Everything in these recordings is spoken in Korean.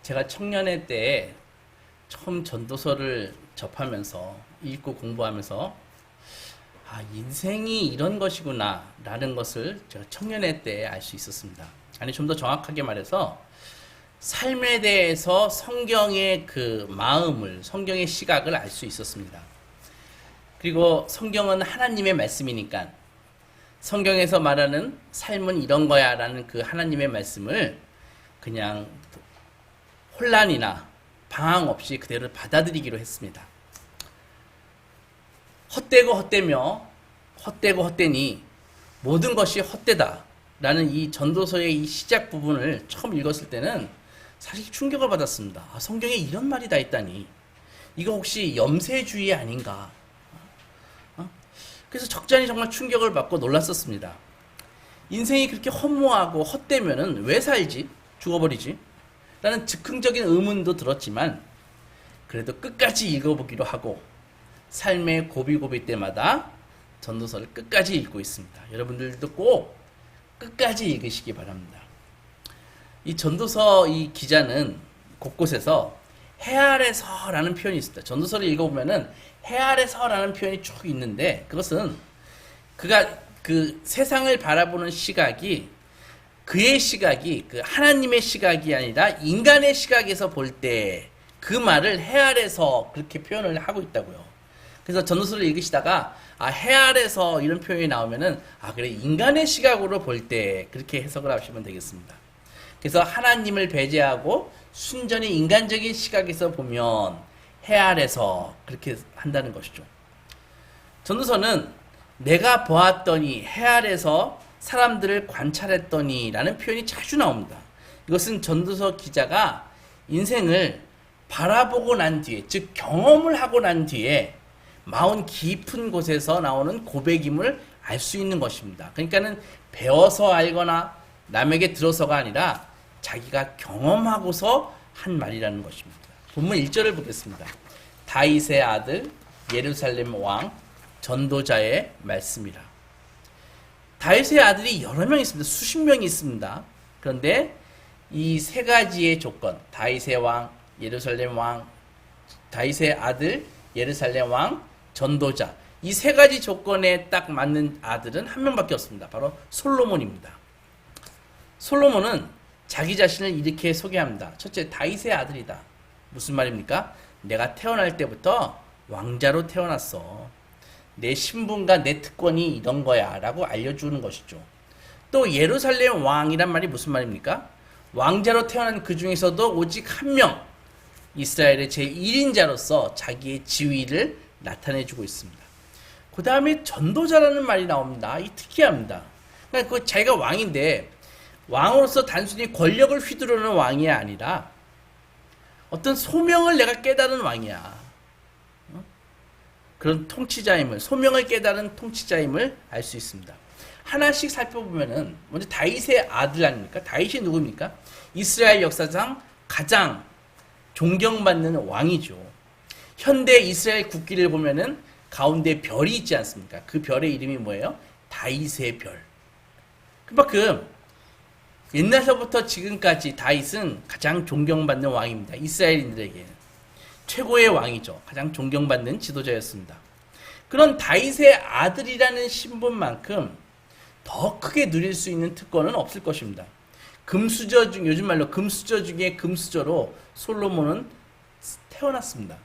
제가 청년회 때 처음 전도서를 접하면서 읽고 공부하면서 인생이 이런 것이구나 라는 것을 제가 청년회 때 알 수 있었습니다. 아니, 좀 더 정확하게 말해서 삶에 대해서 성경의 그 마음을, 성경의 시각을 알 수 있었습니다. 그리고 성경은 하나님의 말씀이니까 성경에서 말하는 삶은 이런 거야 라는 그 하나님의 말씀을 그냥 혼란이나 방황 없이 그대로 받아들이기로 했습니다. 헛되고 헛되며 헛되고 헛되니 모든 것이 헛되다 라는 이 전도서의 이 시작 부분을 처음 읽었을 때는 사실 충격을 받았습니다. 성경에 이런 말이 다 있다니, 이거 혹시 염세주의 아닌가? 그래서 적잖이 정말 충격을 받고 놀랐었습니다. 인생이 그렇게 허무하고 헛되면은 왜 살지? 죽어버리지? 라는 즉흥적인 의문도 들었지만 그래도 끝까지 읽어보기로 하고 삶의 고비고비 때마다 전도서를 끝까지 읽고 있습니다. 여러분들도 꼭 끝까지 읽으시기 바랍니다. 이 전도서 이 기자는 곳곳에서 해 아래서라는 표현이 있습니다. 전도서를 읽어보면은 해 아래서라는 표현이 쭉 있는데, 그것은 그가 그 세상을 바라보는 시각이 그의 시각이 그 하나님의 시각이 아니라 인간의 시각에서 볼 때 그 말을 해 아래서 그렇게 표현을 하고 있다고요. 그래서 전도서를 읽으시다가 해 아래서 이런 표현이 나오면은 그래, 인간의 시각으로 볼 때 그렇게 해석을 하시면 되겠습니다. 그래서 하나님을 배제하고 순전히 인간적인 시각에서 보면 해 아래서 그렇게 한다는 것이죠. 전도서는 내가 보았더니, 해 아래서 사람들을 관찰했더니 라는 표현이 자주 나옵니다. 이것은 전도서 기자가 인생을 바라보고 난 뒤에, 즉 경험을 하고 난 뒤에 마음 깊은 곳에서 나오는 고백임을 알 수 있는 것입니다. 그러니까는 배워서 알거나 남에게 들어서가 아니라 자기가 경험하고서 한 말이라는 것입니다. 본문 1절을 보겠습니다. 다윗의 아들 예루살렘 왕 전도자의 말씀이라. 다윗의 아들이 여러 명 있습니다. 수십 명이 있습니다. 그런데 이 세 가지의 조건, 다윗의 왕, 예루살렘 왕, 다윗의 아들 예루살렘 왕, 전도자, 이 세 가지 조건에 딱 맞는 아들은 한 명밖에 없습니다. 바로 솔로몬입니다. 솔로몬은 자기 자신을 이렇게 소개합니다. 첫째, 다윗의 아들이다. 무슨 말입니까? 내가 태어날 때부터 왕자로 태어났어. 내 신분과 내 특권이 이런 거야 라고 알려주는 것이죠. 또 예루살렘 왕이란 말이 무슨 말입니까? 왕자로 태어난 그 중에서도 오직 한 명, 이스라엘의 제1인자로서 자기의 지위를 나타내주고 있습니다. 그 다음에 전도자라는 말이 나옵니다. 이 특이합니다. 그러니까 그 자기가 왕인데 왕으로서 단순히 권력을 휘두르는 왕이 아니라 어떤 소명을 내가 깨달은 왕이야. 그런 통치자임을, 소명을 깨달은 통치자임을 알 수 있습니다. 하나씩 살펴보면은 먼저 다윗의 아들 아닙니까? 다윗이 누굽니까? 이스라엘 역사상 가장 존경받는 왕이죠. 현대 이스라엘 국기를 보면은 가운데 별이 있지 않습니까? 그 별의 이름이 뭐예요? 다윗의 별. 그만큼 옛날서부터 지금까지 다윗은 가장 존경받는 왕입니다. 이스라엘인들에게 최고의 왕이죠. 가장 존경받는 지도자였습니다. 그런 다윗의 아들이라는 신분만큼 더 크게 누릴 수 있는 특권은 없을 것입니다. 금수저 중, 요즘 말로 금수저 중에 금수저로 솔로몬은 태어났습니다.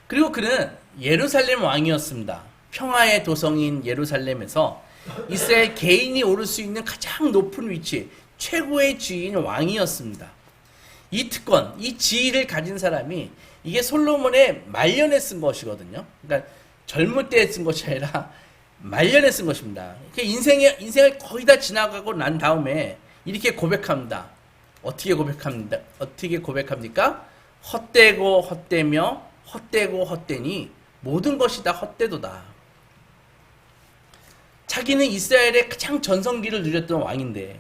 그리고 그는 예루살렘 왕이었습니다. 평화의 도성인 예루살렘에서 이스라엘 개인이 오를 수 있는 가장 높은 위치, 최고의 지위인 왕이었습니다. 이 특권, 이 지위를 가진 사람이 이게 솔로몬의 말년에 쓴 것이거든요. 그러니까 젊을 때 쓴 것이 아니라 말년에 쓴 것입니다. 인생을 거의 다 지나가고 난 다음에 이렇게 고백합니다. 어떻게 고백합니다? 어떻게 고백합니까? 헛되고 헛되며 헛되고 헛되니 모든 것이 다 헛되도다. 자기는 이스라엘의 가장 전성기를 누렸던 왕인데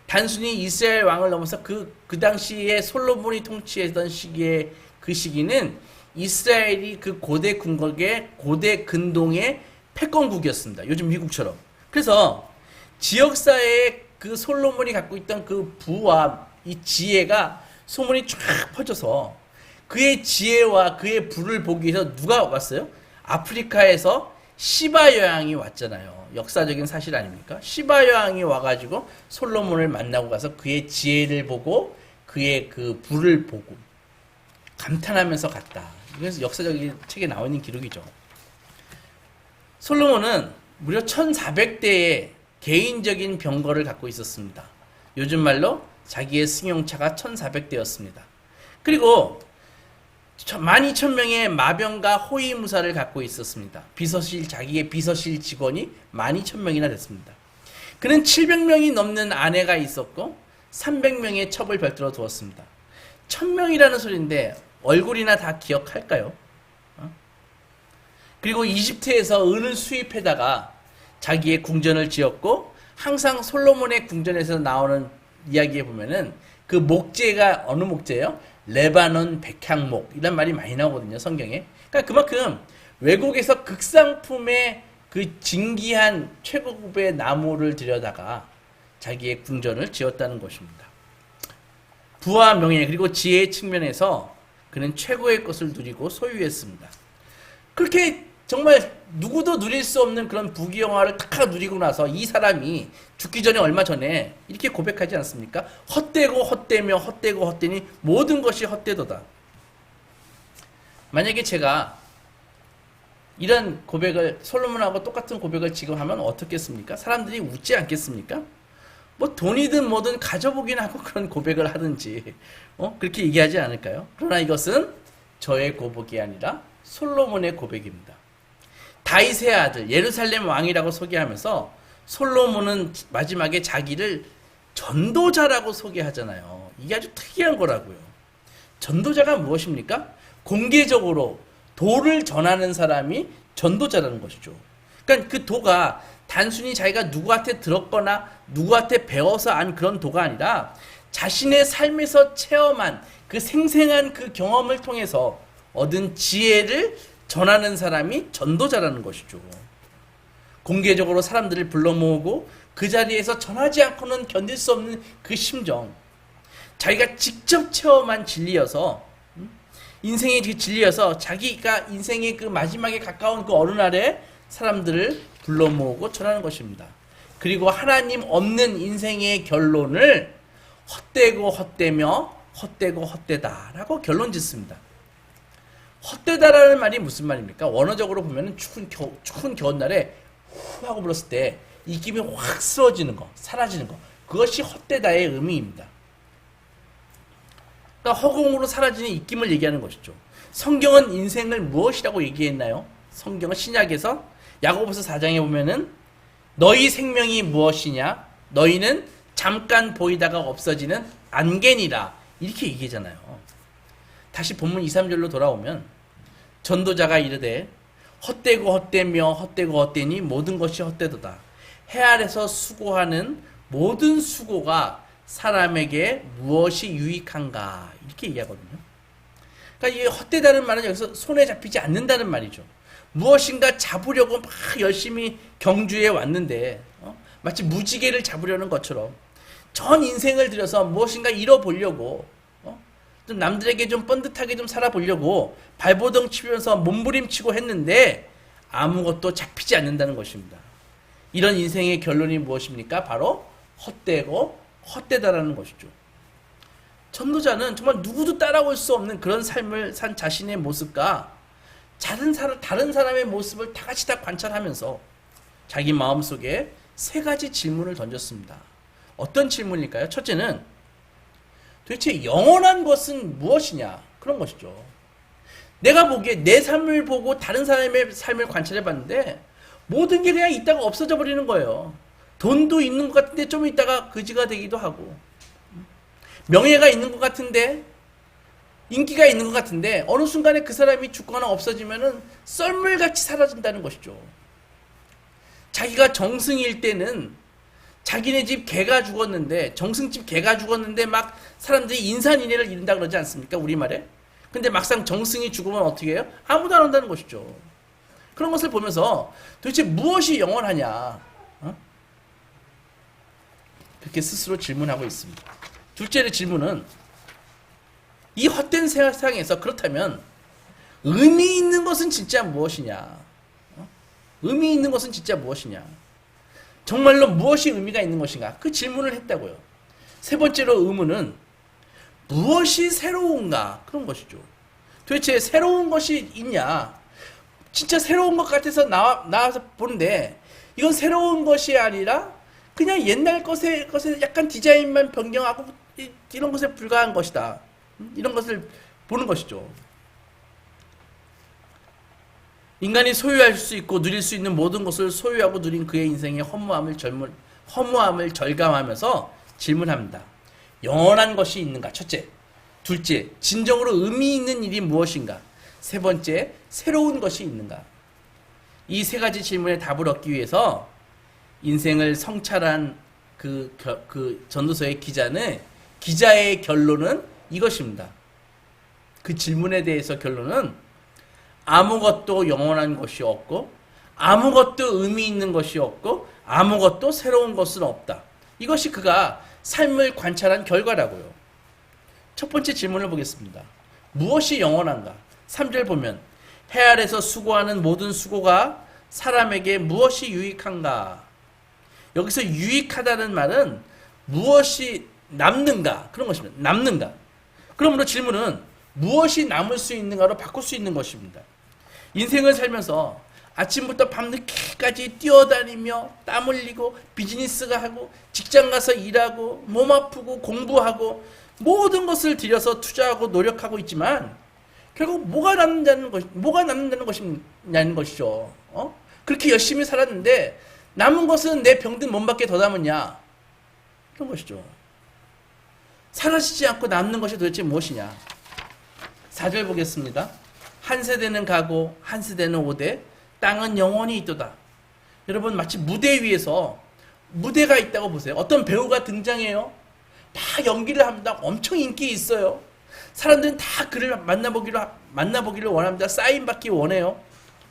단순히 이스라엘 왕을 넘어서 그 당시에 솔로몬이 통치했던 시기에 그 시기는 이스라엘이 그 고대 군국의 고대 근동의 패권국이었습니다. 요즘 미국처럼. 그래서 지역사회에 그 솔로몬이 갖고 있던 그 부와 이 지혜가 소문이 쫙 퍼져서 그의 지혜와 그의 부를 보기 위해서 누가 왔어요? 아프리카에서 시바 여왕이 왔잖아요. 역사적인 사실 아닙니까? 시바 여왕이 와가지고 솔로몬을 만나고 가서 그의 지혜를 보고 그의 그 부를 보고 감탄하면서 갔다. 그래서 역사적인 책에 나와 있는 기록이죠. 솔로몬은 무려 1400대의 개인적인 병거를 갖고 있었습니다. 요즘 말로 자기의 승용차가 1400대였습니다. 그리고 12,000명의 마병과 호위무사를 갖고 있었습니다. 자기의 비서실 직원이 12,000명이나 됐습니다. 그는 700명이 넘는 아내가 있었고 300명의 첩을 별도로 두었습니다. 1000명이라는 소리인데 얼굴이나 다 기억할까요? 그리고 이집트에서 은을 수입해다가 자기의 궁전을 지었고 항상 솔로몬의 궁전에서 나오는 이야기에 보면은 그 목재가 어느 목재예요? 레바논 백향목 이란 말이 많이 나오거든요, 성경에. 그러니까 그만큼 외국에서 극상품의 그 진귀한 최고급의 나무를 들여다가 자기의 궁전을 지었다는 것입니다. 부와 명예 그리고 지혜의 측면에서 그는 최고의 것을 누리고 소유했습니다. 그렇게 정말 누구도 누릴 수 없는 그런 부귀영화를 탁 누리고 나서 이 사람이 죽기 전에 얼마 전에 이렇게 고백하지 않습니까? 헛되고 헛되며 헛되고 헛되니 모든 것이 헛되도다. 만약에 제가 이런 고백을 솔로몬하고 똑같은 고백을 지금 하면 어떻겠습니까? 사람들이 웃지 않겠습니까? 뭐 돈이든 뭐든 가져보긴 하고 그런 고백을 하든지 그렇게 얘기하지 않을까요? 그러나 이것은 저의 고백이 아니라 솔로몬의 고백입니다. 다윗의 아들 예루살렘 왕이라고 소개하면서 솔로몬은 마지막에 자기를 전도자라고 소개하잖아요. 이게 아주 특이한 거라고요. 전도자가 무엇입니까? 공개적으로 도를 전하는 사람이 전도자라는 것이죠. 그러니까 그 도가 단순히 자기가 누구한테 들었거나 누구한테 배워서 안 그런 도가 아니라 자신의 삶에서 체험한 그 생생한 그 경험을 통해서 얻은 지혜를 전하는 사람이 전도자라는 것이죠. 공개적으로 사람들을 불러 모으고 그 자리에서 전하지 않고는 견딜 수 없는 그 심정, 자기가 직접 체험한 진리여서 인생의 그 진리여서 자기가 인생의 그 마지막에 가까운 그 어느 날에 사람들을 불러 모으고 전하는 것입니다. 그리고 하나님 없는 인생의 결론을 헛되고 헛되며 헛되고 헛되다라고 결론 짓습니다. 헛되다라는 말이 무슨 말입니까? 원어적으로 보면 추운 겨울날에 후 하고 불었을 때 입김이 확 쓰러지는 거, 사라지는 거, 그것이 헛되다의 의미입니다. 그러니까 허공으로 사라지는 입김을 얘기하는 것이죠. 성경은 인생을 무엇이라고 얘기했나요? 성경은 신약에서 야고보서 4장에 보면은 너희 생명이 무엇이냐? 너희는 잠깐 보이다가 없어지는 안개니라 이렇게 얘기하잖아요. 다시 본문 2, 3절로 돌아오면 전도자가 이르되 헛되고 헛되며 헛되고 헛되니 모든 것이 헛되도다. 해 아래서 수고하는 모든 수고가 사람에게 무엇이 유익한가 이렇게 얘기하거든요. 그러니까 이 헛되다는 말은 여기서 손에 잡히지 않는다는 말이죠. 무엇인가 잡으려고 막 열심히 경주해 왔는데 마치 무지개를 잡으려는 것처럼 전 인생을 들여서 무엇인가 잃어보려고 좀 남들에게 좀 번듯하게 좀 살아보려고 발버둥 치면서 몸부림치고 했는데 아무것도 잡히지 않는다는 것입니다. 이런 인생의 결론이 무엇입니까? 바로 헛되고 헛되다라는 것이죠. 전도자는 정말 누구도 따라올 수 없는 그런 삶을 산 자신의 모습과 다른 사람의 모습을 다 같이 다 관찰하면서 자기 마음속에 세 가지 질문을 던졌습니다. 어떤 질문일까요? 첫째는 도대체 영원한 것은 무엇이냐? 그런 것이죠. 내가 보기에 내 삶을 보고 다른 사람의 삶을 관찰해 봤는데 모든 게 그냥 있다가 없어져 버리는 거예요. 돈도 있는 것 같은데 좀 있다가 거지가 되기도 하고 명예가 있는 것 같은데 인기가 있는 것 같은데 어느 순간에 그 사람이 죽거나 없어지면은 썰물같이 사라진다는 것이죠. 자기가 정승일 때는 자기네 집 개가 죽었는데 정승집 개가 죽었는데 막 사람들이 인산인해를 이룬다 그러지 않습니까? 우리말에. 근데 막상 정승이 죽으면 어떻게 해요? 아무도 안 한다는 것이죠. 그런 것을 보면서 도대체 무엇이 영원하냐? 그렇게 스스로 질문하고 있습니다. 둘째 질문은 이 헛된 세상에서 그렇다면 의미 있는 것은 진짜 무엇이냐? 의미 있는 것은 진짜 무엇이냐? 정말로 무엇이 의미가 있는 것인가? 그 질문을 했다고요. 세 번째로 의문은 무엇이 새로운가? 그런 것이죠. 도대체 새로운 것이 있냐? 진짜 새로운 것 같아서 나와서 보는데 이건 새로운 것이 아니라 그냥 옛날 것에 약간 디자인만 변경하고 이런 것에 불과한 것이다. 이런 것을 보는 것이죠. 인간이 소유할 수 있고 누릴 수 있는 모든 것을 소유하고 누린 그의 인생의 허무함을 절감하면서 질문합니다. 영원한 것이 있는가? 첫째. 둘째, 진정으로 의미 있는 일이 무엇인가? 세 번째, 새로운 것이 있는가? 이 세 가지 질문에 답을 얻기 위해서 인생을 성찰한 그 전도서의 기자의 결론은 이것입니다. 그 질문에 대해서 결론은 아무것도 영원한 것이 없고 아무것도 의미 있는 것이 없고 아무것도 새로운 것은 없다. 이것이 그가 삶을 관찰한 결과라고요. 첫 번째 질문을 보겠습니다. 무엇이 영원한가? 3절 보면 해 아래서 수고하는 모든 수고가 사람에게 무엇이 유익한가? 여기서 유익하다는 말은 무엇이 남는가? 그런 것입니다. 남는가? 그러므로 질문은 무엇이 남을 수 있는가로 바꿀 수 있는 것입니다. 인생을 살면서 아침부터 밤늦게까지 뛰어다니며 땀 흘리고 비즈니스가 하고 직장 가서 일하고 몸 아프고 공부하고 모든 것을 들여서 투자하고 노력하고 있지만 결국 뭐가 남는다는 것이죠. 그렇게 열심히 살았는데 남은 것은 내 병든 몸밖에 더 남았냐? 그런 것이죠. 사라지지 않고 남는 것이 도대체 무엇이냐? 4절 보겠습니다. 한 세대는 가고 한 세대는 오되 땅은 영원히 있도다. 여러분 마치 무대 위에서 무대가 있다고 보세요. 어떤 배우가 등장해요. 다 연기를 합니다. 엄청 인기 있어요. 사람들은 다 그를 만나보기를 원합니다. 사인받기 원해요.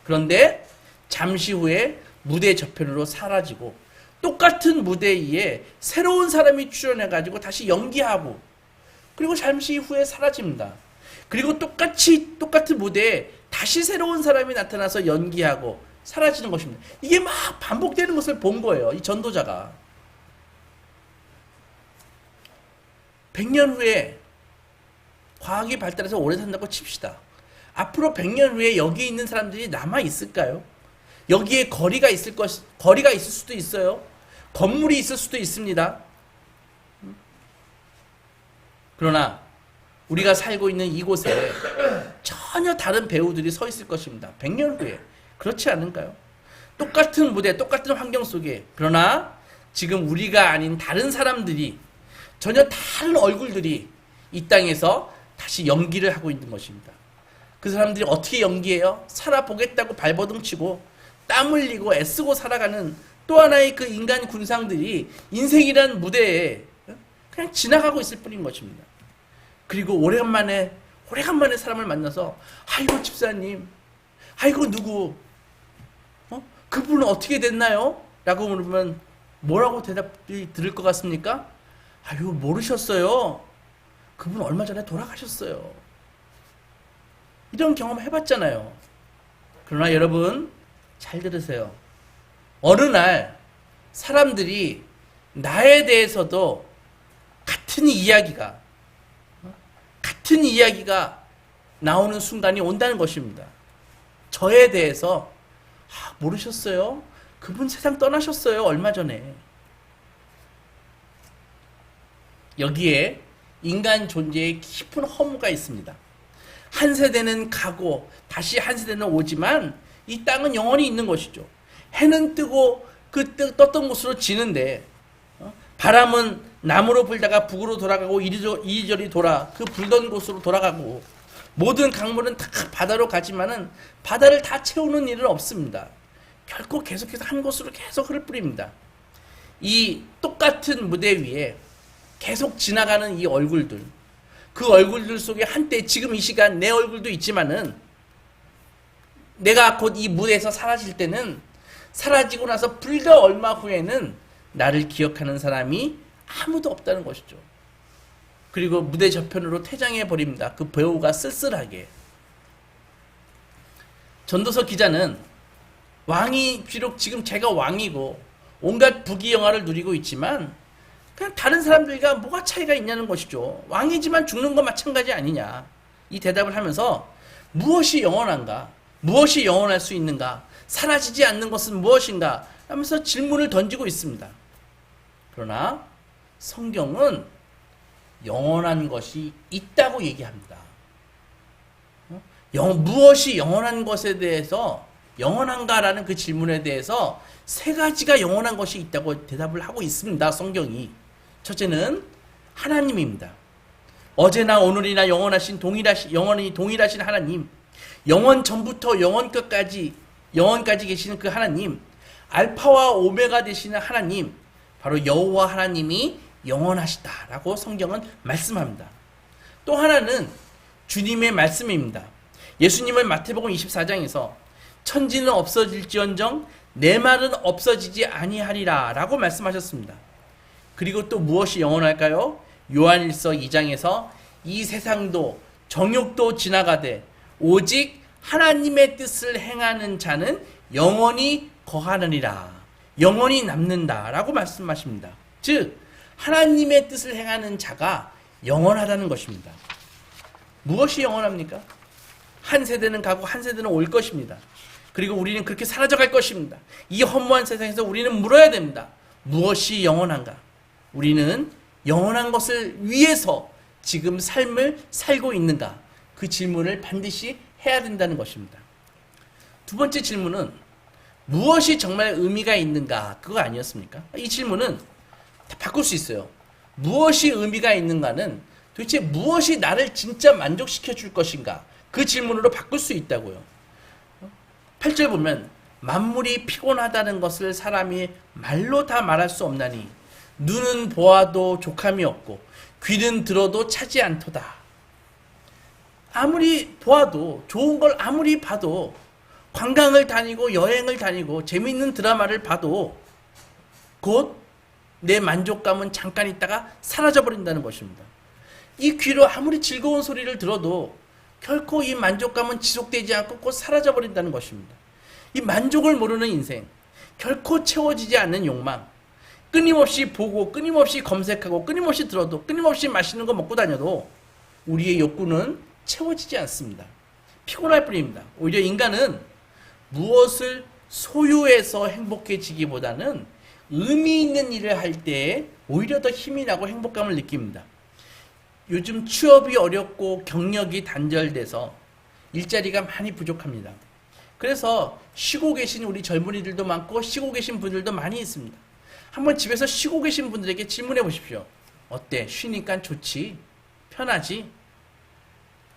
그런데 잠시 후에 무대 저편으로 사라지고 똑같은 무대 위에 새로운 사람이 출연해가지고 다시 연기하고 그리고 잠시 후에 사라집니다. 그리고 똑같은 무대에 다시 새로운 사람이 나타나서 연기하고 사라지는 것입니다. 이게 막 반복되는 것을 본 거예요. 이 전도자가. 100년 후에 과학이 발달해서 오래 산다고 칩시다. 앞으로 100년 후에 여기 있는 사람들이 남아 있을까요? 여기에 거리가 있을 수도 있어요. 건물이 있을 수도 있습니다. 그러나 우리가 살고 있는 이곳에 전혀 다른 배우들이 서 있을 것입니다. 100년 후에. 그렇지 않을까요? 똑같은 무대, 똑같은 환경 속에 그러나 지금 우리가 아닌 다른 사람들이 전혀 다른 얼굴들이 이 땅에서 다시 연기를 하고 있는 것입니다. 그 사람들이 어떻게 연기해요? 살아보겠다고 발버둥치고 땀 흘리고 애쓰고 살아가는 또 하나의 그 인간 군상들이 인생이란 무대에 그냥 지나가고 있을 뿐인 것입니다. 그리고 오래간만에 사람을 만나서 아이고 집사님, 아이고 누구, 그분은 어떻게 됐나요? 라고 물으면 뭐라고 대답이 들을 것 같습니까? 아이고 모르셨어요. 그분 얼마 전에 돌아가셨어요. 이런 경험 해봤잖아요. 그러나 여러분 잘 들으세요. 어느 날 사람들이 나에 대해서도 같은 이야기가 나오는 순간이 온다는 것입니다. 저에 대해서 모르셨어요? 그분 세상 떠나셨어요. 얼마 전에. 여기에 인간 존재에 깊은 허무가 있습니다. 한 세대는 가고 다시 한 세대는 오지만 이 땅은 영원히 있는 것이죠. 해는 뜨고 그 떴던 곳으로 지는데 바람은 남으로 불다가 북으로 돌아가고 이리저리 돌아 그 불던 곳으로 돌아가고 모든 강물은 다 바다로 가지만은 바다를 다 채우는 일은 없습니다. 결코 계속해서 한 곳으로 계속 흐를 뿐입니다. 이 똑같은 무대 위에 계속 지나가는 이 얼굴들, 그 얼굴들 속에 한때 지금 이 시간 내 얼굴도 있지만은 내가 곧 이 무대에서 사라질 때는 사라지고 나서 불과 얼마 후에는 나를 기억하는 사람이 아무도 없다는 것이죠. 그리고 무대 저편으로 퇴장해 버립니다. 그 배우가 쓸쓸하게. 전도서 기자는 왕이 비록 지금 제가 왕이고 온갖 부귀영화를 누리고 있지만 그냥 다른 사람들과 뭐가 차이가 있냐는 것이죠. 왕이지만 죽는 건 마찬가지 아니냐. 이 대답을 하면서 무엇이 영원한가? 무엇이 영원할 수 있는가? 사라지지 않는 것은 무엇인가? 하면서 질문을 던지고 있습니다. 그러나 성경은 영원한 것이 있다고 얘기합니다. 무엇이 영원한 것에 대해서 영원한가라는 그 질문에 대해서 세 가지가 영원한 것이 있다고 대답을 하고 있습니다. 성경이. 첫째는 하나님입니다. 어제나 오늘이나 영원히 동일하신 하나님, 영원 전부터 영원 끝까지 계시는 그 하나님, 알파와 오메가 되시는 하나님, 바로 여호와 하나님이 영원하시다라고 성경은 말씀합니다. 또 하나는 주님의 말씀입니다. 예수님은 마태복음 24장에서 천지는 없어질지언정 내 말은 없어지지 아니하리라 라고 말씀하셨습니다. 그리고 또 무엇이 영원할까요? 요한일서 2장에서 이 세상도 정욕도 지나가되 오직 하나님의 뜻을 행하는 자는 영원히 거하느니라, 영원히 남는다 라고 말씀하십니다. 즉 하나님의 뜻을 행하는 자가 영원하다는 것입니다. 무엇이 영원합니까? 한 세대는 가고 한 세대는 올 것입니다. 그리고 우리는 그렇게 사라져갈 것입니다. 이 허무한 세상에서 우리는 물어야 됩니다. 무엇이 영원한가? 우리는 영원한 것을 위해서 지금 삶을 살고 있는가? 그 질문을 반드시 해야 된다는 것입니다. 두 번째 질문은 무엇이 정말 의미가 있는가? 그거 아니었습니까? 이 질문은 다 바꿀 수 있어요. 무엇이 의미가 있는가는 도대체 무엇이 나를 진짜 만족시켜 줄 것인가? 그 질문으로 바꿀 수 있다고요. 8절 보면 만물이 피곤하다는 것을 사람이 말로 다 말할 수 없나니 눈은 보아도 족함이 없고 귀는 들어도 차지 않도다. 아무리 보아도 좋은 걸 아무리 봐도 관광을 다니고 여행을 다니고 재미있는 드라마를 봐도 곧 내 만족감은 잠깐 있다가 사라져버린다는 것입니다. 이 귀로 아무리 즐거운 소리를 들어도 결코 이 만족감은 지속되지 않고 곧 사라져버린다는 것입니다. 이 만족을 모르는 인생, 결코 채워지지 않는 욕망, 끊임없이 보고 끊임없이 검색하고 끊임없이 들어도 끊임없이 맛있는 거 먹고 다녀도 우리의 욕구는 채워지지 않습니다. 피곤할 뿐입니다. 오히려 인간은 무엇을 소유해서 행복해지기보다는 의미 있는 일을 할 때 오히려 더 힘이 나고 행복감을 느낍니다. 요즘 취업이 어렵고 경력이 단절돼서 일자리가 많이 부족합니다. 그래서 쉬고 계신 우리 젊은이들도 많고 쉬고 계신 분들도 많이 있습니다. 한번 집에서 쉬고 계신 분들에게 질문해 보십시오. 어때? 쉬니까 좋지? 편하지?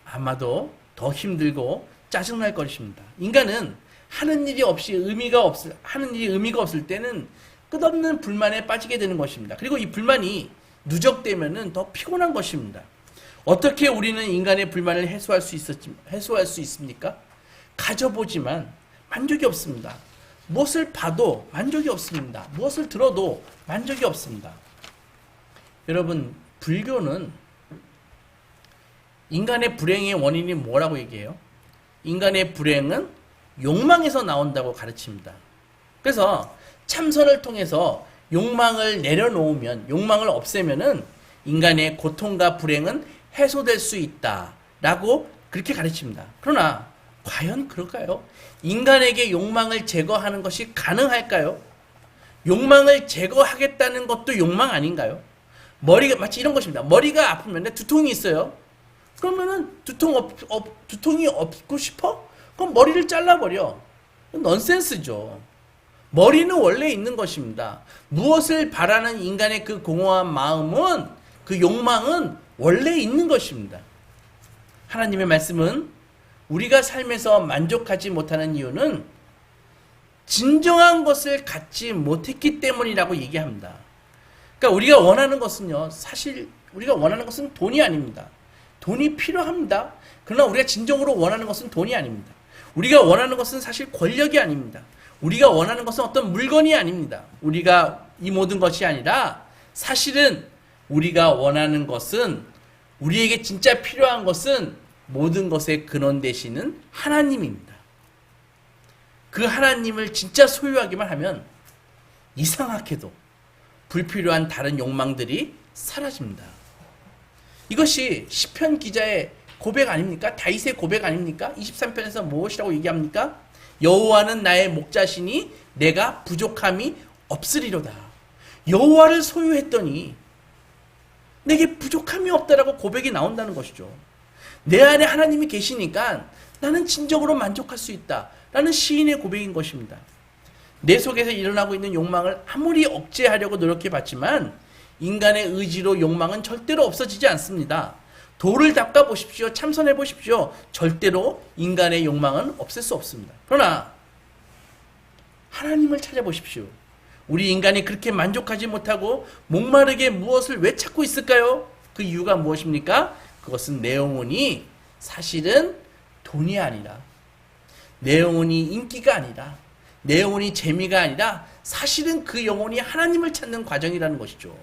아마도 더 힘들고 짜증날 것입니다. 인간은 하는 일이 의미가 없을 때는 끝없는 불만에 빠지게 되는 것입니다. 그리고 이 불만이 누적되면은 더 피곤한 것입니다. 어떻게 우리는 인간의 불만을 해소할 수 있습니까? 가져보지만 만족이 없습니다. 무엇을 봐도 만족이 없습니다. 무엇을 들어도 만족이 없습니다. 여러분, 불교는 인간의 불행의 원인이 뭐라고 얘기해요? 인간의 불행은 욕망에서 나온다고 가르칩니다. 그래서 참선을 통해서 욕망을 내려놓으면, 욕망을 없애면은 인간의 고통과 불행은 해소될 수 있다라고 그렇게 가르칩니다. 그러나 과연 그럴까요? 인간에게 욕망을 제거하는 것이 가능할까요? 욕망을 제거하겠다는 것도 욕망 아닌가요? 마치 이런 것입니다. 머리가 아프면 두통이 있어요. 그러면은 두통이 없고 싶어? 그럼 머리를 잘라버려. 넌센스죠. 머리는 원래 있는 것입니다. 무엇을 바라는 인간의 그 공허한 마음은, 그 욕망은 원래 있는 것입니다. 하나님의 말씀은 우리가 삶에서 만족하지 못하는 이유는 진정한 것을 갖지 못했기 때문이라고 얘기합니다. 그러니까 우리가 원하는 것은요, 사실 우리가 원하는 것은 돈이 아닙니다. 돈이 필요합니다. 그러나 우리가 진정으로 원하는 것은 돈이 아닙니다. 우리가 원하는 것은 사실 권력이 아닙니다. 우리가 원하는 것은 어떤 물건이 아닙니다. 우리가 이 모든 것이 아니라 사실은 우리가 원하는 것은 우리에게 진짜 필요한 것은 모든 것의 근원 되시는 하나님입니다. 그 하나님을 진짜 소유하기만 하면 이상하게도 불필요한 다른 욕망들이 사라집니다. 이것이 시편 기자의 고백 아닙니까? 다윗의 고백 아닙니까? 23편에서 무엇이라고 얘기합니까? 여호와는 나의 목자시니 내가 부족함이 없으리로다. 여호와를 소유했더니 내게 부족함이 없다라고 고백이 나온다는 것이죠. 내 안에 하나님이 계시니까 나는 진정으로 만족할 수 있다 라는 시인의 고백인 것입니다. 내 속에서 일어나고 있는 욕망을 아무리 억제하려고 노력해봤지만 인간의 의지로 욕망은 절대로 없어지지 않습니다. 돌을 닦아 보십시오. 참선해 보십시오. 절대로 인간의 욕망은 없앨 수 없습니다. 그러나 하나님을 찾아보십시오. 우리 인간이 그렇게 만족하지 못하고 목마르게 무엇을 왜 찾고 있을까요? 그 이유가 무엇입니까? 그것은 내 영혼이 사실은 돈이 아니라, 내 영혼이 인기가 아니라, 내 영혼이 재미가 아니라 사실은 그 영혼이 하나님을 찾는 과정이라는 것이죠.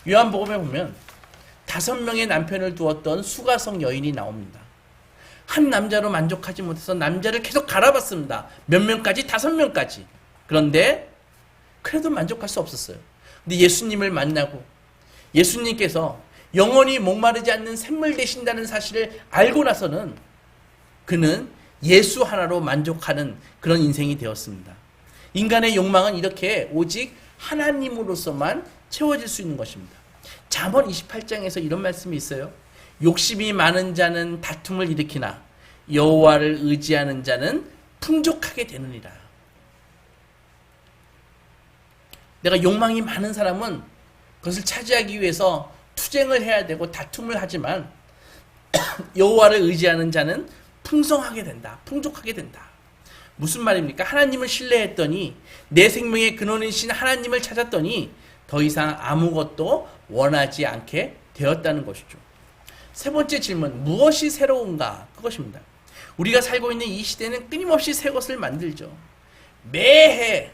요한복음에 보면 5명의 남편을 두었던 수가성 여인이 나옵니다. 한 남자로 만족하지 못해서 남자를 계속 갈아봤습니다. 몇 명까지? 5명까지. 그런데 그래도 만족할 수 없었어요. 근데 예수님을 만나고 예수님께서 영원히 목마르지 않는 샘물 되신다는 사실을 알고 나서는 그는 예수 하나로 만족하는 그런 인생이 되었습니다. 인간의 욕망은 이렇게 오직 하나님으로서만 채워질 수 있는 것입니다. 잠언 28장에서 이런 말씀이 있어요. 욕심이 많은 자는 다툼을 일으키나 여호와를 의지하는 자는 풍족하게 되느니라. 내가 욕망이 많은 사람은 그것을 차지하기 위해서 투쟁을 해야 되고 다툼을 하지만 여호와를 의지하는 자는 풍성하게 된다. 풍족하게 된다. 무슨 말입니까? 하나님을 신뢰했더니 내 생명의 근원이신 하나님을 찾았더니 더 이상 아무것도 원하지 않게 되었다는 것이죠. 세 번째 질문, 무엇이 새로운가? 그것입니다. 우리가 살고 있는 이 시대는 끊임없이 새 것을 만들죠. 매해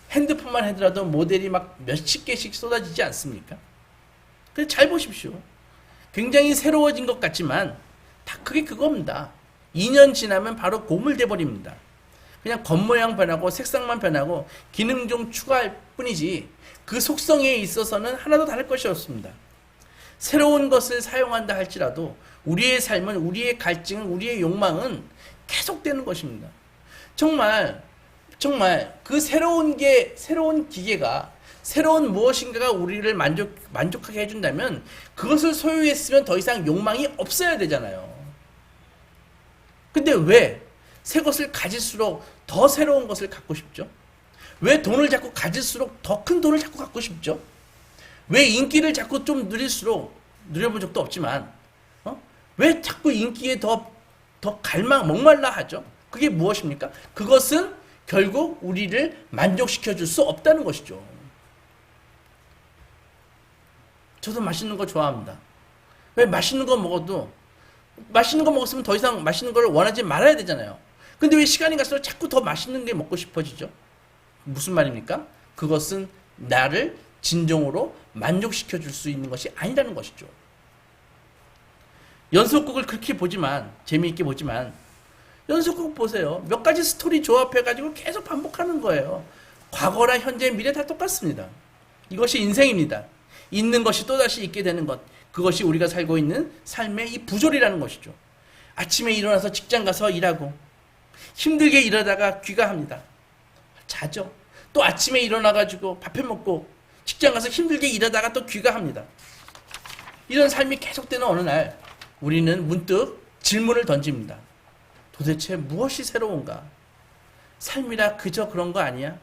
핸드폰만 하더라도 모델이 막 몇십 개씩 쏟아지지 않습니까? 그래서 잘 보십시오. 굉장히 새로워진 것 같지만 다 그게 그겁니다. 2년 지나면 바로 고물돼 버립니다. 그냥 겉모양 변하고 색상만 변하고 기능 좀 추가할 뿐이지 그 속성에 있어서는 하나도 다를 것이 없습니다. 새로운 것을 사용한다 할지라도 우리의 삶은, 우리의 갈증은, 우리의 욕망은 계속되는 것입니다. 정말 그 새로운 기계가, 새로운 무엇인가가 우리를 만족하게 해준다면 그것을 소유했으면 더 이상 욕망이 없어야 되잖아요. 근데 왜 새 것을 가질수록 더 새로운 것을 갖고 싶죠? 왜 돈을 자꾸 가질수록 더 큰 돈을 자꾸 갖고 싶죠? 왜 인기를 자꾸 좀 누려본 적도 없지만, 왜 자꾸 인기에 더 목말라 하죠? 그게 무엇입니까? 그것은 결국 우리를 만족시켜 줄 수 없다는 것이죠. 저도 맛있는 거 좋아합니다. 왜 맛있는 거 먹어도, 맛있는 거 먹었으면 더 이상 맛있는 걸 원하지 말아야 되잖아요. 근데 왜 시간이 갈수록 자꾸 더 맛있는 게 먹고 싶어지죠? 무슨 말입니까? 그것은 나를 진정으로 만족시켜 줄 수 있는 것이 아니라는 것이죠. 연속극을 그렇게 보지만, 재미있게 보지만, 연속극 보세요. 몇 가지 스토리 조합해가지고 계속 반복하는 거예요. 과거나 현재, 미래 다 똑같습니다. 이것이 인생입니다. 있는 것이 또다시 있게 되는 것. 그것이 우리가 살고 있는 삶의 이 부조리라는 것이죠. 아침에 일어나서 직장 가서 일하고, 힘들게 일하다가 귀가합니다. 자죠. 또 아침에 일어나가지고 밥해 먹고, 직장 가서 힘들게 일하다가 또 귀가합니다. 이런 삶이 계속되는 어느 날 우리는 문득 질문을 던집니다. 도대체 무엇이 새로운가? 삶이라 그저 그런 거 아니야?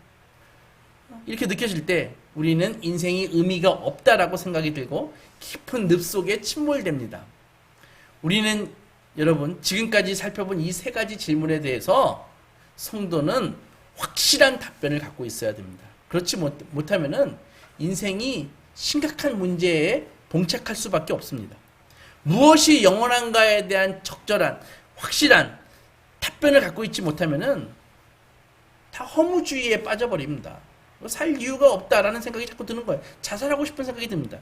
이렇게 느껴질 때 우리는 인생이 의미가 없다라고 생각이 들고 깊은 늪 속에 침몰됩니다. 우리는 여러분 지금까지 살펴본 이 세 가지 질문에 대해서 성도는 확실한 답변을 갖고 있어야 됩니다. 그렇지 못하면은 인생이 심각한 문제에 봉착할 수밖에 없습니다. 무엇이 영원한가에 대한 적절한, 확실한 답변을 갖고 있지 못하면은 다 허무주의에 빠져버립니다. 살 이유가 없다라는 생각이 자꾸 드는 거예요. 자살하고 싶은 생각이 듭니다.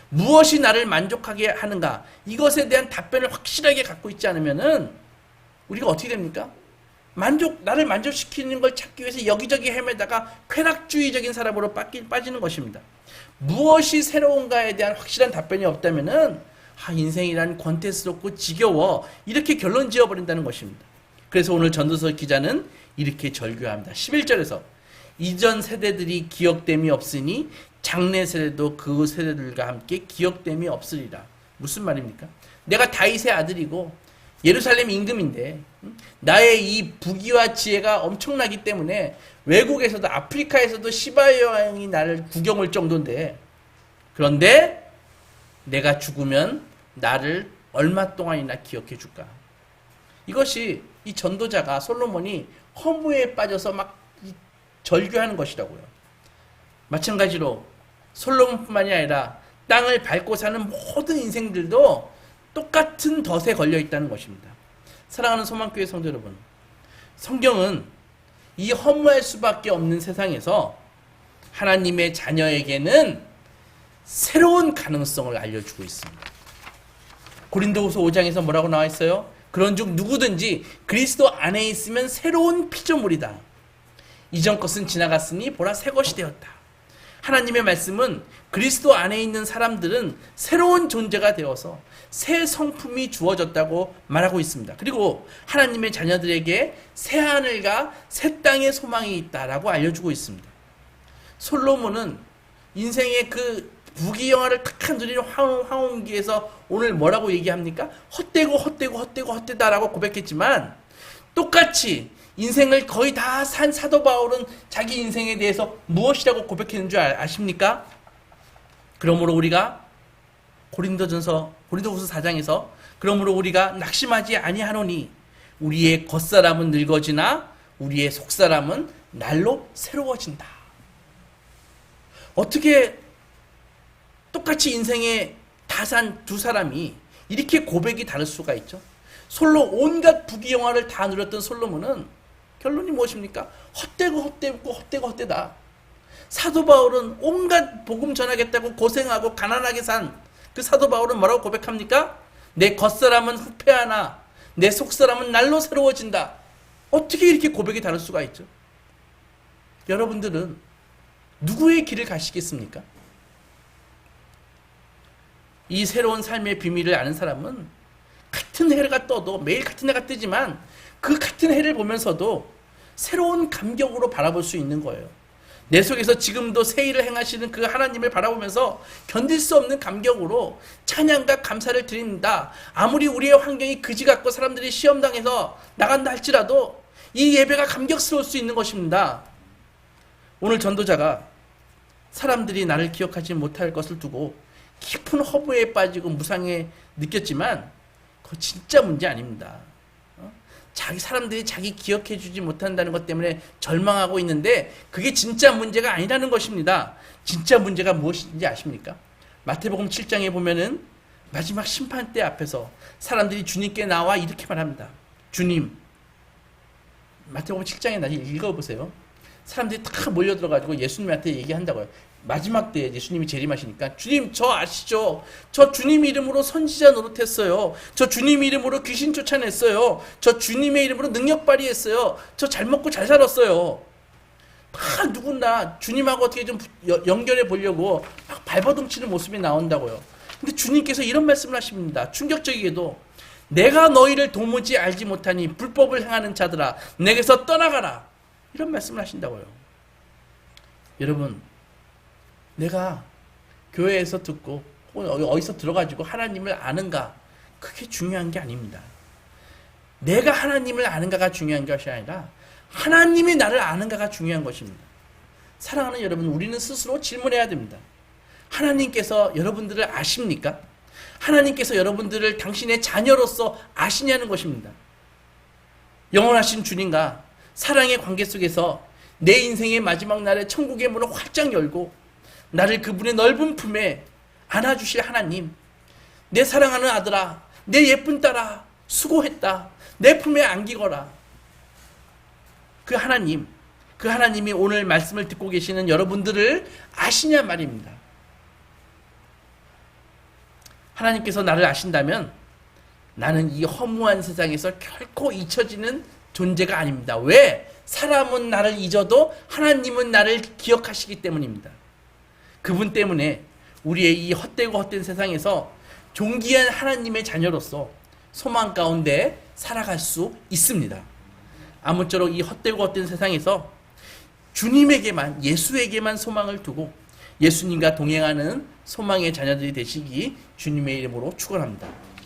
무엇이 나를 만족하게 하는가? 이것에 대한 답변을 확실하게 갖고 있지 않으면은 우리가 어떻게 됩니까? 나를 만족시키는 걸 찾기 위해서 여기저기 헤매다가 쾌락주의적인 사람으로 빠지는 것입니다. 무엇이 새로운가에 대한 확실한 답변이 없다면은 인생이란 권태스럽고 지겨워 이렇게 결론 지어버린다는 것입니다. 그래서 오늘 전도서 기자는 이렇게 절규합니다. 11절에서 이전 세대들이 기억됨이 없으니 장래 세대도 그 세대들과 함께 기억됨이 없으리라. 무슨 말입니까? 내가 다윗의 아들이고 예루살렘 임금인데 나의 이 부귀와 지혜가 엄청나기 때문에 외국에서도 아프리카에서도 시바 여왕이 나를 구경할 정도인데, 그런데 내가 죽으면 나를 얼마 동안이나 기억해 줄까? 이것이 이 전도자가 솔로몬이 허무에 빠져서 막 절규하는 것이라고요. 마찬가지로 솔로몬뿐만이 아니라 땅을 밟고 사는 모든 인생들도 똑같은 덫에 걸려 있다는 것입니다. 사랑하는 소망교회 성도 여러분, 성경은 이 허무할 수밖에 없는 세상에서 하나님의 자녀에게는 새로운 가능성을 알려주고 있습니다. 고린도후서 5장에서 뭐라고 나와 있어요? 그런즉 누구든지 그리스도 안에 있으면 새로운 피조물이다. 이전 것은 지나갔으니 보라 새 것이 되었다. 하나님의 말씀은 그리스도 안에 있는 사람들은 새로운 존재가 되어서 새 성품이 주어졌다고 말하고 있습니다. 그리고 하나님의 자녀들에게 새 하늘과 새 땅의 소망이 있다라고 알려주고 있습니다. 솔로몬은 인생의 그 부귀영화를 탁 누리는 황혼기에서 오늘 뭐라고 얘기합니까? 헛되다라고 고백했지만 똑같이 인생을 거의 다 산 사도 바울은 자기 인생에 대해서 무엇이라고 고백했는 줄 아십니까? 그러므로 우리가 고린도후서 4장에서 그러므로 우리가 낙심하지 아니하노니 우리의 겉사람은 늙어지나 우리의 속사람은 날로 새로워진다. 어떻게 똑같이 인생에 다 산 두 사람이 이렇게 고백이 다를 수가 있죠? 온갖 부귀영화를 다 누렸던 솔로몬은 결론이 무엇입니까? 헛되다. 사도 바울은 온갖 복음 전하겠다고 고생하고 가난하게 산 그 사도 바울은 뭐라고 고백합니까? 내 겉사람은 후패하나 내 속사람은 날로 새로워진다. 어떻게 이렇게 고백이 다를 수가 있죠? 여러분들은 누구의 길을 가시겠습니까? 이 새로운 삶의 비밀을 아는 사람은 같은 해가 떠도 매일 같은 해가 뜨지만 그 같은 해를 보면서도 새로운 감격으로 바라볼 수 있는 거예요. 내 속에서 지금도 새 일을 행하시는 그 하나님을 바라보면서 견딜 수 없는 감격으로 찬양과 감사를 드립니다. 아무리 우리의 환경이 그지 같고 사람들이 시험당해서 나간다 할지라도 이 예배가 감격스러울 수 있는 것입니다. 오늘 전도자가 사람들이 나를 기억하지 못할 것을 두고 깊은 허무에 빠지고 무상에 느꼈지만 그거 진짜 문제 아닙니다. 사람들이 자기 기억해주지 못한다는 것 때문에 절망하고 있는데 그게 진짜 문제가 아니라는 것입니다. 진짜 문제가 무엇인지 아십니까? 마태복음 7장에 보면은 마지막 심판대 앞에서 사람들이 주님께 나와 이렇게 말합니다. 주님, 마태복음 7장에 다시 읽어보세요. 사람들이 다 몰려들어가지고 예수님한테 얘기한다고요. 마지막 때에 예수님이 재림하시니까 주님 저 아시죠? 저 주님 이름으로 선지자 노릇했어요. 저 주님 이름으로 귀신 쫓아냈어요. 저 주님의 이름으로 능력 발휘했어요. 저 잘 먹고 잘 살았어요. 다 누구나 주님하고 어떻게 좀 연결해 보려고 막 발버둥치는 모습이 나온다고요. 근데 주님께서 이런 말씀을 하십니다. 충격적이게도 내가 너희를 도무지 알지 못하니 불법을 행하는 자들아 내게서 떠나가라. 이런 말씀을 하신다고요. 여러분, 내가 교회에서 듣고 혹은 어디서 들어가지고 하나님을 아는가, 그게 중요한 게 아닙니다. 내가 하나님을 아는가가 중요한 것이 아니라 하나님이 나를 아는가가 중요한 것입니다. 사랑하는 여러분, 우리는 스스로 질문해야 됩니다. 하나님께서 여러분들을 아십니까? 하나님께서 여러분들을 당신의 자녀로서 아시냐는 것입니다. 영원하신 주님과 사랑의 관계 속에서 내 인생의 마지막 날에 천국의 문을 활짝 열고 나를 그분의 넓은 품에 안아주실 하나님, 내 사랑하는 아들아, 내 예쁜 딸아, 수고했다. 내 품에 안기거라. 그 하나님이 오늘 말씀을 듣고 계시는 여러분들을 아시냐 말입니다. 하나님께서 나를 아신다면 나는 이 허무한 세상에서 결코 잊혀지는 존재가 아닙니다. 왜? 사람은 나를 잊어도 하나님은 나를 기억하시기 때문입니다. 그분 때문에 우리의 이 헛되고 헛된 세상에서 존귀한 하나님의 자녀로서 소망 가운데 살아갈 수 있습니다. 아무쪼록 이 헛되고 헛된 세상에서 주님에게만, 예수에게만 소망을 두고 예수님과 동행하는 소망의 자녀들이 되시기 주님의 이름으로 축원합니다.